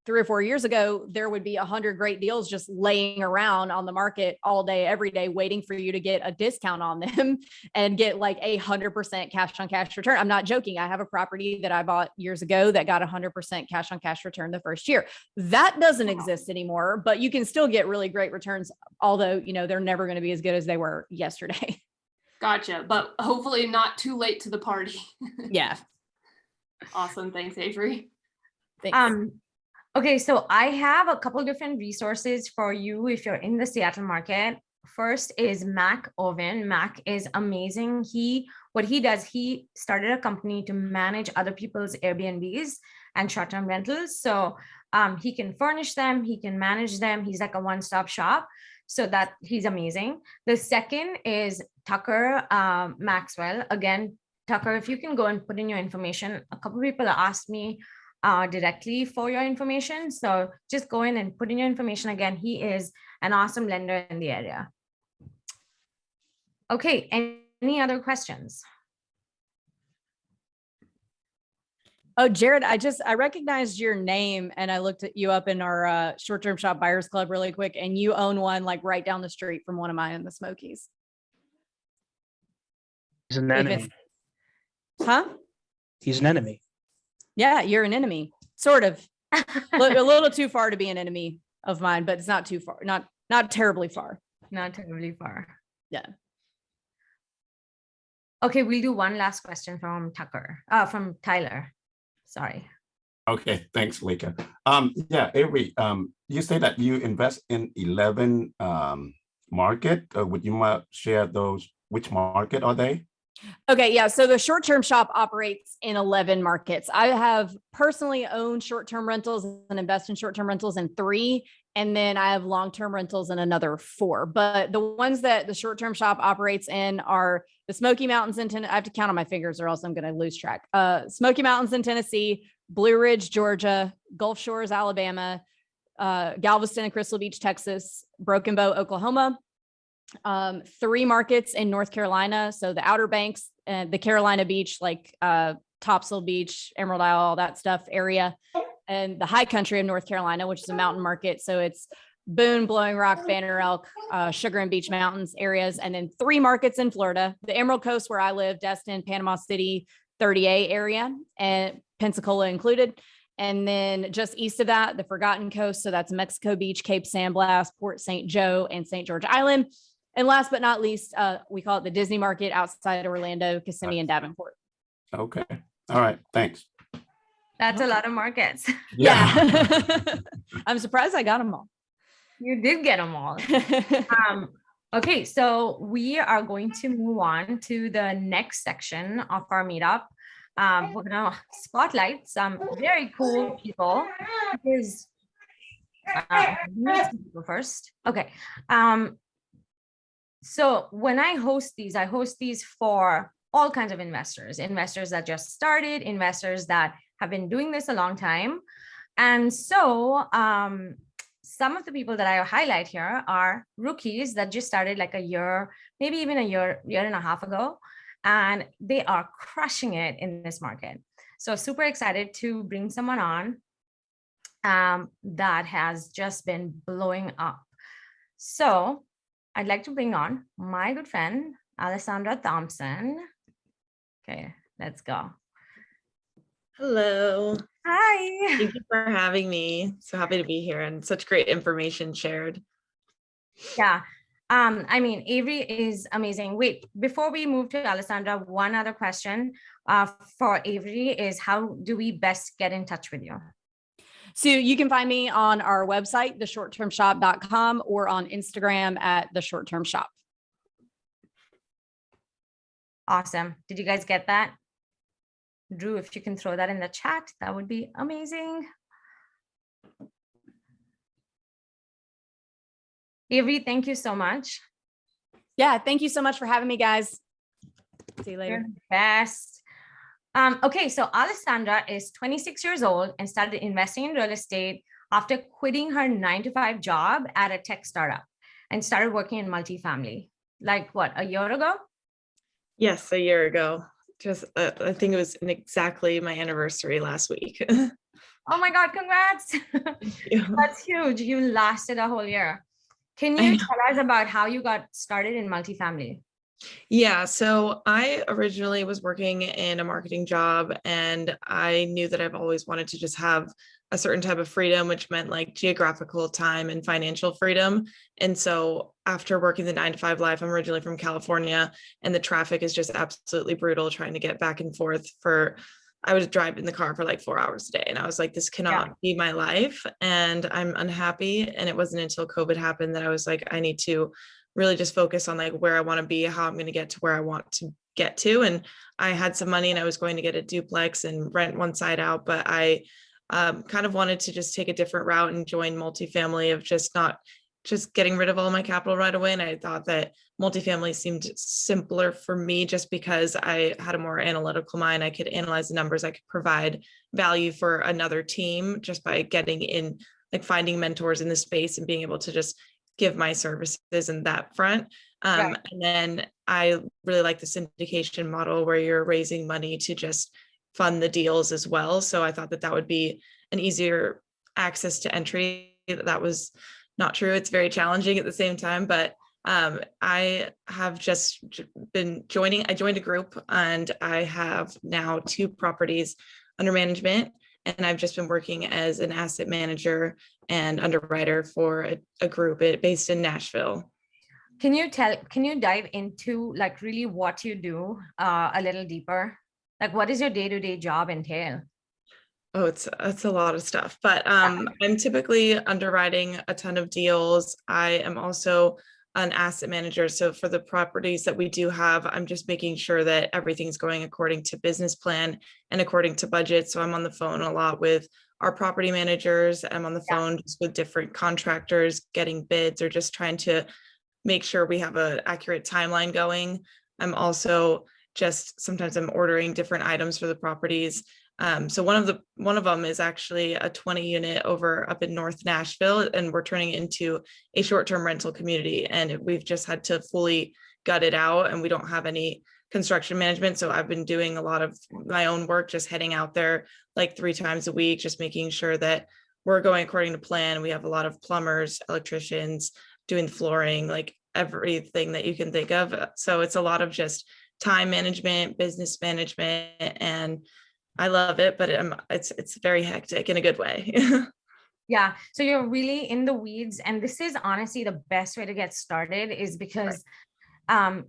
3 or 4 years ago, there would be 100 great deals just laying around on the market all day, every day, waiting for you to get a discount on them and get like 100% cash on cash return. I'm not joking. I have a property that I bought years ago that got 100% cash on cash return the first year. That doesn't exist anymore, but you can still get really great returns, although, they're never going to be as good as they were yesterday.
Gotcha. But hopefully not too late to the party.
Yeah.
Awesome. Thanks, Avery.
Thanks.
Okay, so I have a couple different resources for you if you're in the Seattle market. First is Mac Oven. Mac is amazing. What he does, he started a company to manage other people's Airbnbs and short-term rentals. So he can furnish them, he can manage them. He's like a one-stop shop. So that he's amazing. The second is Tucker Maxwell. Again, Tucker, if you can go and put in your information. A couple of people asked me directly for your information. So just go in and put in your information. Again, he is an awesome lender in the area. Okay, any other questions?
Oh, Jared, I recognized your name and I looked you up in our short-term shop buyers club really quick, and you own one like right down the street from one of mine in the Smokies.
He's an enemy.
Huh?
He's an enemy.
Yeah, you're an enemy, sort of. A little too far to be an enemy of mine, but it's not too far, not terribly far.
Not terribly far.
Yeah.
Okay, we'll do one last question from from Tyler. Sorry.
Okay, thanks, Leka. Yeah, Avery, you say that you invest in 11 market. Would you share those? Which market are they?
Okay, yeah. So the short-term shop operates in 11 markets. I have personally owned short-term rentals and invest in short-term rentals in 3, and then I have long-term rentals in another 4. But the ones that the short-term shop operates in are the Smoky Mountains in Tennessee. I have to count on my fingers or else I'm going to lose track. Smoky Mountains in Tennessee, Blue Ridge, Georgia, Gulf Shores, Alabama, Galveston and Crystal Beach, Texas, Broken Bow, Oklahoma. 3 markets in North Carolina. So the Outer Banks and the Carolina Beach, like Topsail Beach, Emerald Isle, all that stuff area, and the high country of North Carolina, which is a mountain market. So it's Boone, Blowing Rock, Banner Elk, Sugar and Beach Mountains areas. And then 3 markets in Florida, the Emerald Coast where I live, Destin, Panama City, 30A area, and Pensacola included. And then just east of that, the Forgotten Coast. So that's Mexico Beach, Cape San Blas, Port St. Joe, and St. George Island. And last but not least, we call it the Disney market outside Orlando, Kissimmee, and Davenport.
Okay. All right. Thanks.
That's a lot of markets.
Yeah. I'm surprised I got them all.
You did get them all. Okay, so we are going to move on to the next section of our meetup. We're going to spotlight some very cool people. Because, people first. Okay. So when I host these for all kinds of investors that just started, investors that have been doing this a long time. And so some of the people that I highlight here are rookies that just started like a year, maybe even a year and a half ago, and they are crushing it in this market. So super excited to bring someone on that has just been blowing up. So I'd like to bring on my good friend, Alessandra Thompson. Okay, let's go.
Hello.
Hi.
Thank you for having me. So happy to be here and such great information shared.
Yeah. I mean, Avery is amazing. Wait, before we move to Alessandra, one other question for Avery is, how do we best get in touch with you?
So you can find me on our website, theshorttermshop.com, or on Instagram at theshorttermshop.
Awesome. Did you guys get that? Drew, if you can throw that in the chat, that would be amazing. Avery, thank you so much.
Yeah, thank you so much for having me, guys. See you later.
You're the best. Okay, so Alessandra is 26 years old and started investing in real estate after quitting her 9-to-5 job at a tech startup and started working in multifamily. Like what, a year ago?
Yes, a year ago. Just I think it was exactly my anniversary last week.
Oh my God, congrats. That's huge. You lasted a whole year. Can you tell us about how you got started in multifamily?
Yeah, so I originally was working in a marketing job, and I knew that I've always wanted to just have a certain type of freedom, which meant like geographical time and financial freedom. And so after working the 9-to-5 life, I'm originally from California, and the traffic is just absolutely brutal trying to get back and forth I was driving the car for like 4 hours a day, and I was like, this cannot be my life, and I'm unhappy. And it wasn't until COVID happened that I was like, I need to really just focus on like where I want to be, how I'm going to get to where I want to get to. And I had some money and I was going to get a duplex and rent one side out, but I kind of wanted to just take a different route and join multifamily, of just getting rid of all my capital right away. And I thought that multifamily seemed simpler for me just because I had a more analytical mind. I could analyze the numbers. I could provide value for another team just by getting in, like finding mentors in the space and being able to just give my services in that front. And then I really like the syndication model where you're raising money to just fund the deals as well. So I thought that that would be an easier access to entry. That was not true. It's very challenging at the same time, but I have just been I joined a group, and I have now 2 properties under management, and I've just been working as an asset manager and underwriter for a group based in Nashville.
Can you dive into like really what you do a little deeper? Like, what is your day-to-day job entail?
Oh, it's a lot of stuff, but I'm typically underwriting a ton of deals. I am also an asset manager. So for the properties that we do have, I'm just making sure that everything's going according to business plan and according to budget. So I'm on the phone a lot with our property managers. I'm on the phone just with different contractors, getting bids, or just trying to make sure we have an accurate timeline going. I'm also sometimes I'm ordering different items for the properties. So one of them is actually a 20 unit up in North Nashville, and we're turning it into a short-term rental community. And we've just had to fully gut it out, and we don't have any construction management. So I've been doing a lot of my own work, just heading out there like 3 times a week, just making sure that we're going according to plan. We have a lot of plumbers, electricians doing the flooring, like everything that you can think of. So it's a lot of just time management, business management, and I love it, but it's very hectic in a good way.
Yeah, so you're really in the weeds, and this is honestly the best way to get started, is because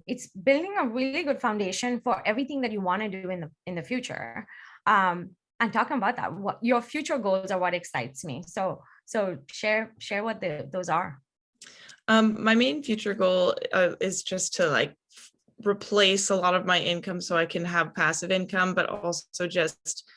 it's building a really good foundation for everything that you want to do in the future. And talking about that, what your future goals are, what excites me. So share what those are.
My main future goal is just to like replace a lot of my income so I can have passive income, but also just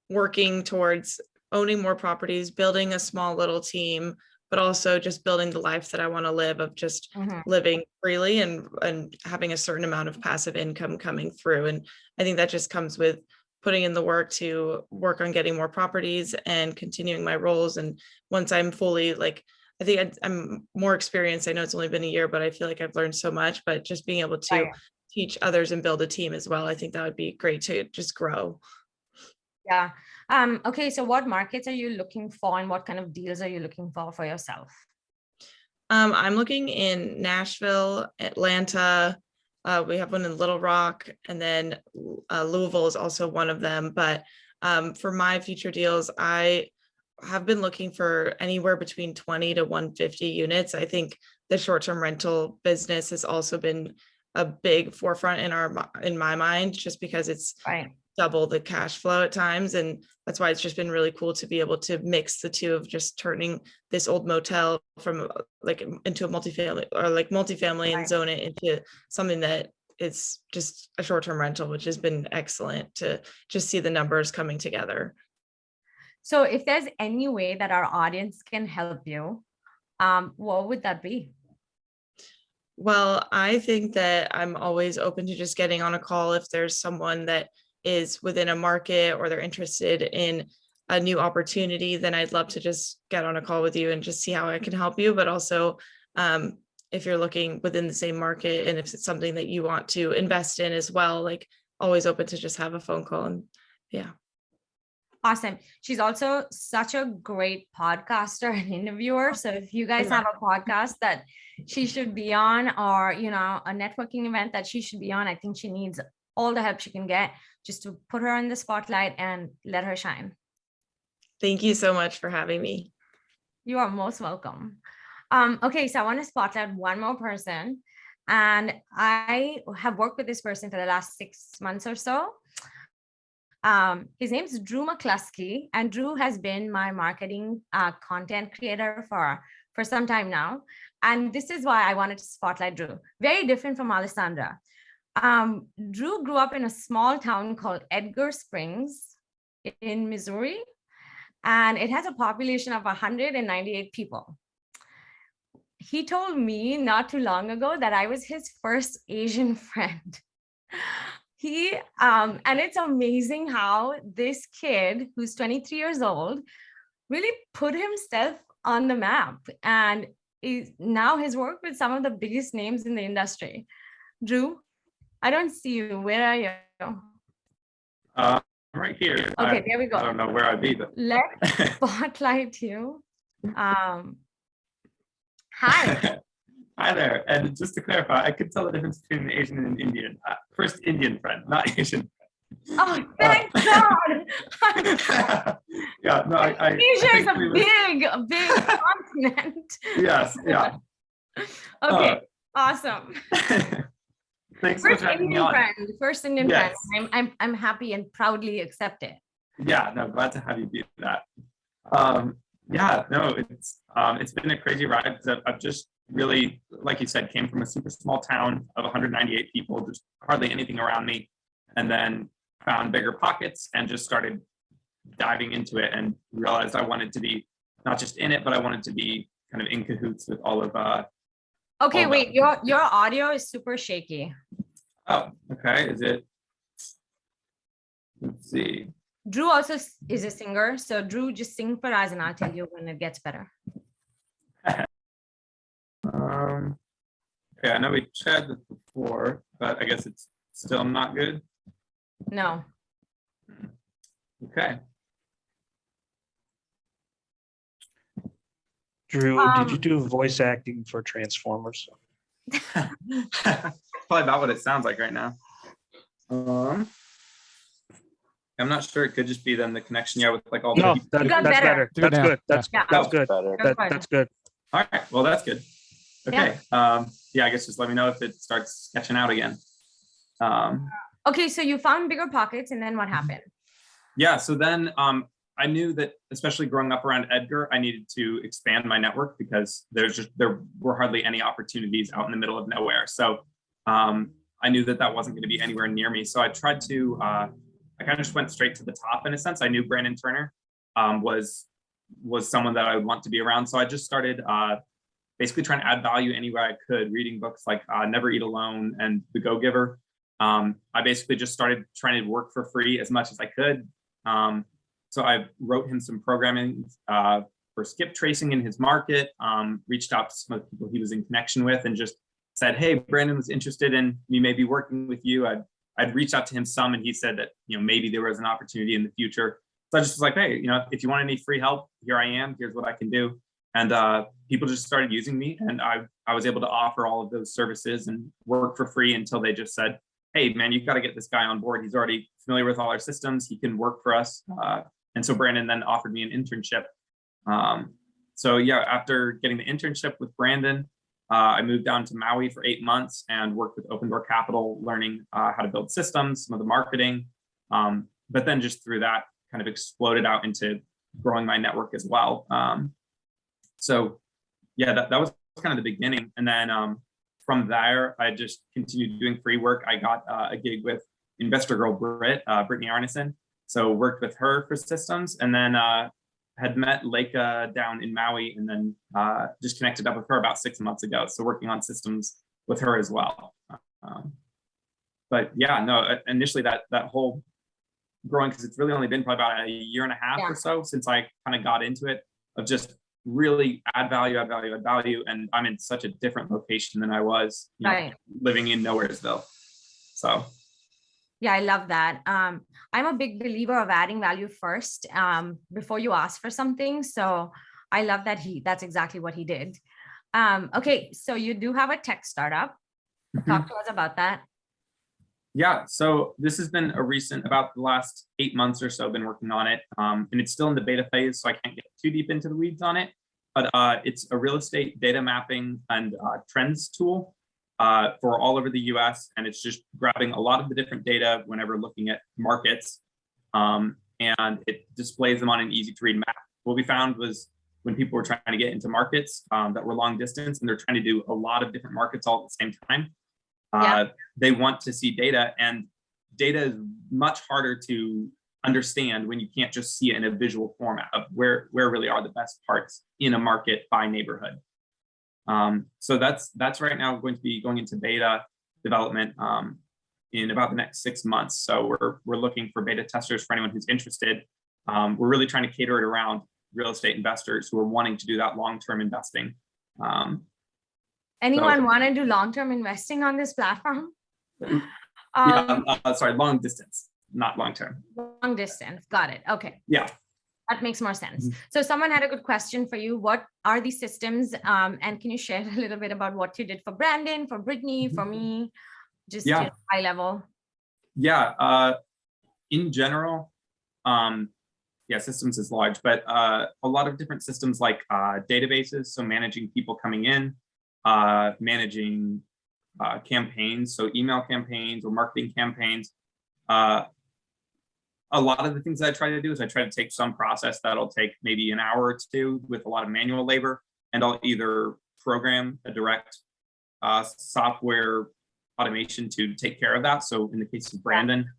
working towards owning more properties, building a small little team, but also just building the life that I want to live, of just living freely and having a certain amount of passive income coming through. And I think that just comes with putting in the work to work on getting more properties and continuing my roles. And once I'm fully I think I'm more experienced. I know it's only been a year, but I feel like I've learned so much, but just being able to teach others and build a team as well. I think that would be great to just grow.
Yeah. Okay. So what markets are you looking for, and what kind of deals are you looking for yourself?
I'm looking in Nashville, Atlanta. We have one in Little Rock, and then Louisville is also one of them. But for my future deals, I have been looking for anywhere between 20 to 150 units. I think the short-term rental business has also been a big forefront in my mind, just because it's
Right.
double the cash flow at times. And that's why it's just been really cool to be able to mix the two of just turning this old motel from like into a multifamily, or like multifamily, and
Right.
zone it into something that is just a short-term rental, which has been excellent to just see the numbers coming together.
So if there's any way that our audience can help you, what would that be?
Well, I think that I'm always open to just getting on a call if there's someone that is within a market or they're interested in a new opportunity, then I'd love to just get on a call with you and just see how I can help you. But also, if you're looking within the same market and if it's something that you want to invest in as well, like always open to just have a phone call. And yeah.
Awesome. She's also such a great podcaster and interviewer. So if you guys have a podcast that she should be on, or, you know, a networking event that she should be on, I think she needs all the help she can get just to put her in the spotlight and let her shine.
Thank you so much for having me.
You are most welcome. Okay, so I want to spotlight one more person, and I have worked with this person for the last 6 months or so. His name is Drew McCluskey, and Drew has been my marketing content creator for some time now. And this is why I wanted to spotlight Drew. Very different from Alessandra. Drew grew up in a small town called Edgar Springs in Missouri, and it has a population of 198 people. He told me not too long ago that I was his first Asian friend. And it's amazing how this kid who's 23 years old really put himself on the map, and now has worked with some of the biggest names in the industry. Drew, I don't see you. Where are you?
I'm right here.
Okay, there we go.
I don't know where I'd be, but
Let's spotlight you. Hi.
Hi there. And just to clarify, I could tell the difference between an Asian and an Indian. First Indian friend, not Asian.
Oh, thank God.
Yeah, no,
Asia is a big continent.
Yes, yeah.
Okay, awesome.
Thanks
First
for having me
Indian
on.
friend, first Indian
Yes.
friend. I'm happy and proudly accept it.
Yeah, no, glad to have you do that. Yeah, no, it's been a crazy ride because I've just really, like you said, came from a super small town of 198 people, just hardly anything around me, and then found bigger pockets and just started diving into it and realized I wanted to be not just in it, but I wanted to be kind of in cahoots with all of
Okay,
all
wait,
the-
your audio is super shaky.
Oh, okay. Is it? Let's see.
Drew also is a singer, so Drew, just sing for us and I'll tell you when it gets better.
Okay, I know we tried this before, but I guess it's still not good.
No.
Okay.
Drew, did you do voice acting for Transformers?
Probably about what it sounds like right now. I'm not sure. It could just be then the connection, yeah, with like all the
No,
people.
that's
got
better.
better.
Do it
That's
now.
good. That's
Yeah.
that's good.
That's fine.
That's good.
All right. Well, that's good. Okay. Yeah, I guess just let me know if it starts sketching out again.
Okay, so you found bigger pockets and then what happened?
Yeah. So then I knew that, especially growing up around Edgar, I needed to expand my network because there were hardly any opportunities out in the middle of nowhere. So I knew that wasn't going to be anywhere near me. So I tried to, I kind of just went straight to the top in a sense. I knew Brandon Turner was someone that I would want to be around. So I just started basically trying to add value anywhere I could, reading books like Never Eat Alone and The Go-Giver. I basically just started trying to work for free as much as I could. So I wrote him some programming for skip tracing in his market, reached out to some of the people he was in connection with and just said, hey, Brandon was interested in me maybe working with you. I'd reached out to him some and he said that, maybe there was an opportunity in the future. So I just was like, hey, if you want any free help, here I am, here's what I can do. And people just started using me, and I was able to offer all of those services and work for free until they just said, hey man, you've got to get this guy on board. He's already familiar with all our systems. He can work for us. And so Brandon then offered me an internship. So yeah, after getting the internship with Brandon, I moved down to Maui for 8 months and worked with Dscr Capital, learning how to build systems, some of the marketing. But then just through that kind of exploded out into growing my network as well. So yeah, that was kind of the beginning. And then from there, I just continued doing free work. I got a gig with investor girl Brittany Arneson. So worked with her for systems, and then had met Leka down in Maui, and then just connected up with her about 6 months ago. So working on systems with her as well. But yeah, no, initially that whole growing, because it's really only been probably about a year and a half or so since I kind of got into it, of just really add value. And I'm in such a different location than I was living in Nowheresville. So.
Yeah, I love that. I'm a big believer of adding value first before you ask for something. So I love that that's exactly what he did. Okay, so you do have a tech startup. Talk to us about that.
Yeah, so this has been about the last 8 months or so, been working on it. And it's still in the beta phase, so I can't get too deep into the weeds on it. But it's a real estate data mapping and trends tool for all over the US. And it's just grabbing a lot of the different data whenever looking at markets. And it displays them on an easy to read map. What we found was when people were trying to get into markets that were long distance, and they're trying to do a lot of different markets all at the same time, they want to see data, and data is much harder to understand when you can't just see it in a visual format of where really are the best parts in a market by neighborhood. So that's right now going to be going into beta development in about the next 6 months. So we're looking for beta testers for anyone who's interested. We're really trying to cater it around real estate investors who are wanting to do that long-term investing.
Anyone want to do long-term investing on this platform?
Sorry, long distance, not long-term.
Long distance, got it. Okay.
Yeah.
That makes more sense. So someone had a good question for you. What are these systems? And can you share a little bit about what you did for Brandon, for Brittany, for me, just high level?
Yeah, in general, systems is large, but a lot of different systems like databases. So managing people coming in, managing campaigns, so email campaigns or marketing campaigns. A lot of the things that I try to do is I try to take some process that'll take maybe an hour or two with a lot of manual labor, and I'll either program a direct software automation to take care of that. So in the case of Brandon,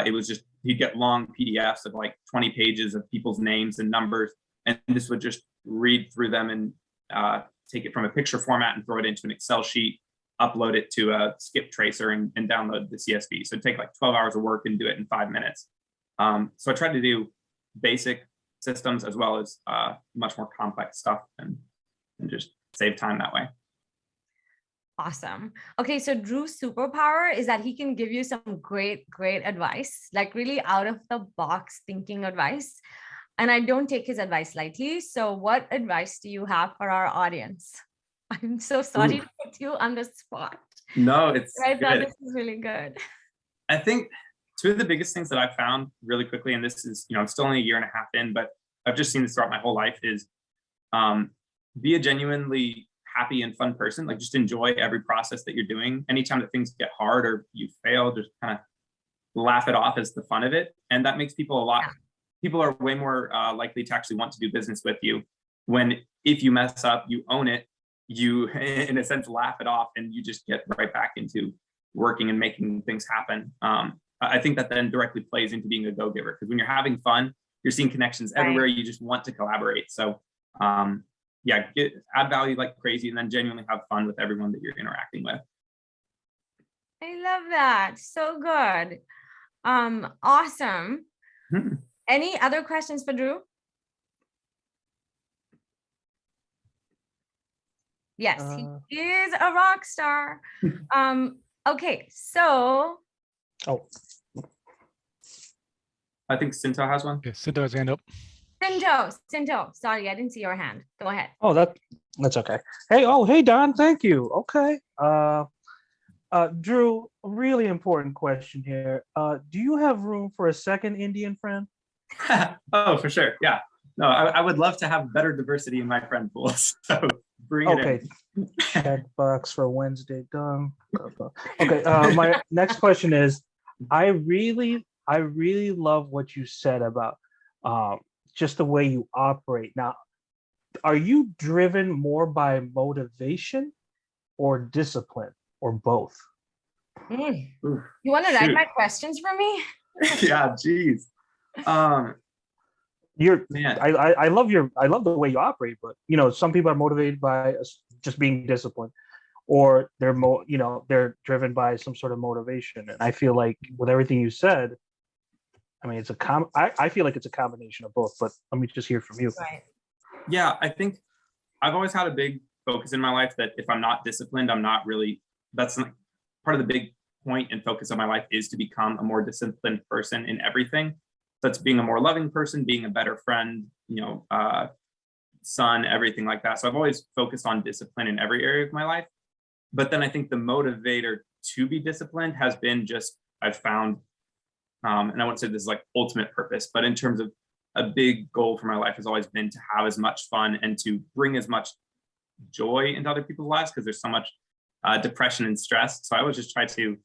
it was just, he'd get long PDFs of like 20 pages of people's names and numbers, and this would just read through them and take it from a picture format and throw it into an Excel sheet, upload it to a skip tracer and download the CSV. So it'd take like 12 hours of work and do it in 5 minutes. So I tried to do basic systems as well as much more complex stuff and just save time that way.
Awesome. Okay, so Drew's superpower is that he can give you some great advice, like really out of the box thinking advice. And I don't take his advice lightly. So what advice do you have for our audience? I'm so sorry to put you on the spot.
No, it's
I thought
good.
this is really good.
I think two of the biggest things that I've found really quickly, and this is, I'm still only a year and a half in, but I've just seen this throughout my whole life, is be a genuinely happy and fun person. Like just enjoy every process that you're doing. Anytime that things get hard or you fail, just kind of laugh it off as the fun of it. And that makes people people are way more likely to actually want to do business with you when, if you mess up, you own it, you in a sense laugh it off, and you just get right back into working and making things happen. I think that then directly plays into being a go-giver, because when you're having fun, you're seeing connections everywhere. You just want to collaborate. So add value like crazy, and then genuinely have fun with everyone that you're interacting with.
I love that. So good. Awesome. Any other questions for Drew? Yes, he is a rock star. Okay, so.
Oh.
I think Cinto has one.
Yeah, Cinto has hand up.
Cinto. Sorry, I didn't see your hand. Go ahead.
Oh, that's okay. Hey, Don, thank you. Okay. Drew, a really important question here. Do you have room for a second Indian friend?
Oh, for sure. Yeah. No, I would love to have better diversity in my friend pool. So bring it
Okay.
in.
Check box for Wednesday done. Okay. My next question is, I really love what you said about just the way you operate. Now, are you driven more by motivation or discipline or both?
You want to write my questions for me?
Yeah, geez. Man.
I love the way you operate, but some people are motivated by just being disciplined, or they're driven by some sort of motivation. And I feel like with everything you said, I mean, I feel like it's a combination of both, but let me just hear from you.
Right.
Yeah, I think I've always had a big focus in my life that if I'm not disciplined, I'm not really, that's like part of the big point and focus of my life is to become a more disciplined person in everything. That's being a more loving person, being a better friend, son, everything like that. So I've always focused on discipline in every area of my life. But then I think the motivator to be disciplined has been just, I've found, and I wouldn't say this is like ultimate purpose, but in terms of a big goal for my life has always been to have as much fun and to bring as much joy into other people's lives, because there's so much depression and stress. So I always just try to,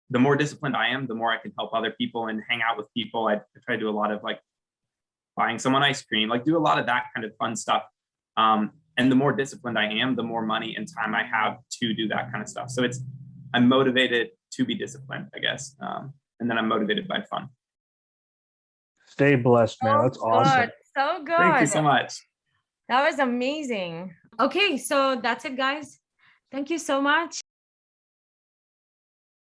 the more disciplined I am, the more I can help other people and hang out with people. I try to do a lot of like buying someone ice cream, like do a lot of that kind of fun stuff. And the more disciplined I am, the more money and time I have to do that kind of stuff. So I'm motivated to be disciplined, I guess. And then I'm motivated by fun.
Stay blessed, man. That's awesome.
So good.
Thank you so much.
That was amazing. Okay, so that's it, guys. Thank you so much.